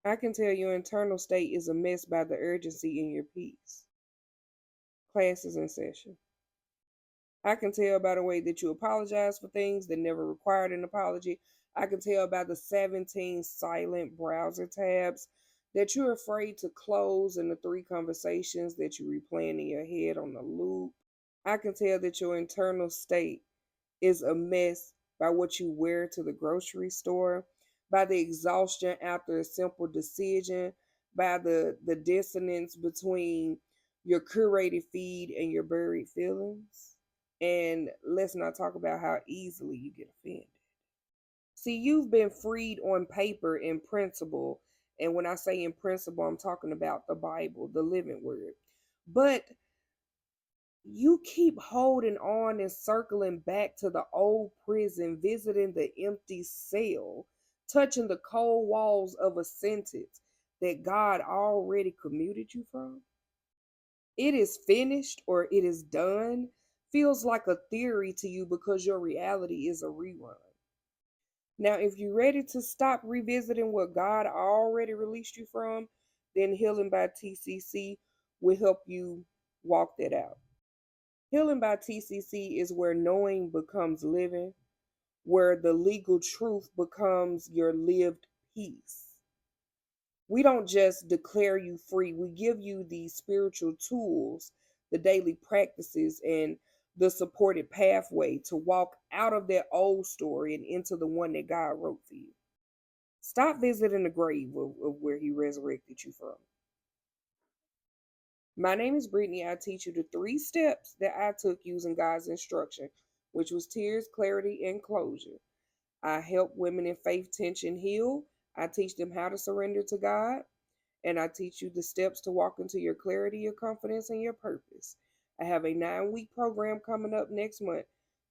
I can tell your internal state is a mess by the urgency in your peace. Class is in session. I can tell by the way that you apologize for things that never required an apology. I can tell by the 17 silent browser tabs that you're afraid to close and the 3 conversations that you replaying in your head on the loop. I can tell that your internal state is a mess by what you wear to the grocery store, by the exhaustion after a simple decision, by the dissonance between your curated feed and your buried feelings. And let's not talk about how easily you get offended. See, you've been freed on paper in principle. And when I say in principle, I'm talking about the Bible, the living word. But you keep holding on and circling back to the old prison, visiting the empty cell, touching the cold walls of a sentence that God already commuted you from. It is finished or it is done feels like a theory to you because your reality is a rerun. Now, if you're ready to stop revisiting what God already released you from, then Healing by TCC will help you walk that out. Healing by TCC is where knowing becomes living, where the legal truth becomes your lived peace. We don't just declare you free, we give you the spiritual tools, the daily practices, and the supported pathway to walk out of that old story and into the one that God wrote for you. Stop visiting the grave of where He resurrected you from. My name is Brittany. I teach you the 3 steps that I took using God's instruction, which was tears, clarity, and closure. I help women in faith tension heal. I teach them how to surrender to God, and I teach you the steps to walk into your clarity, your confidence, and your purpose. I have a 9-week program coming up next month.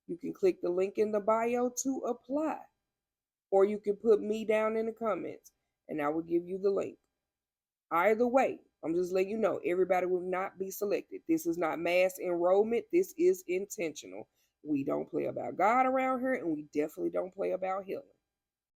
You can click the link in the bio to apply, or you can put me down in the comments, and I will give you the link. Either way, I'm just letting you know everybody will not be selected. This is not mass enrollment. This is intentional. We don't play about God around here, and we definitely don't play about healing.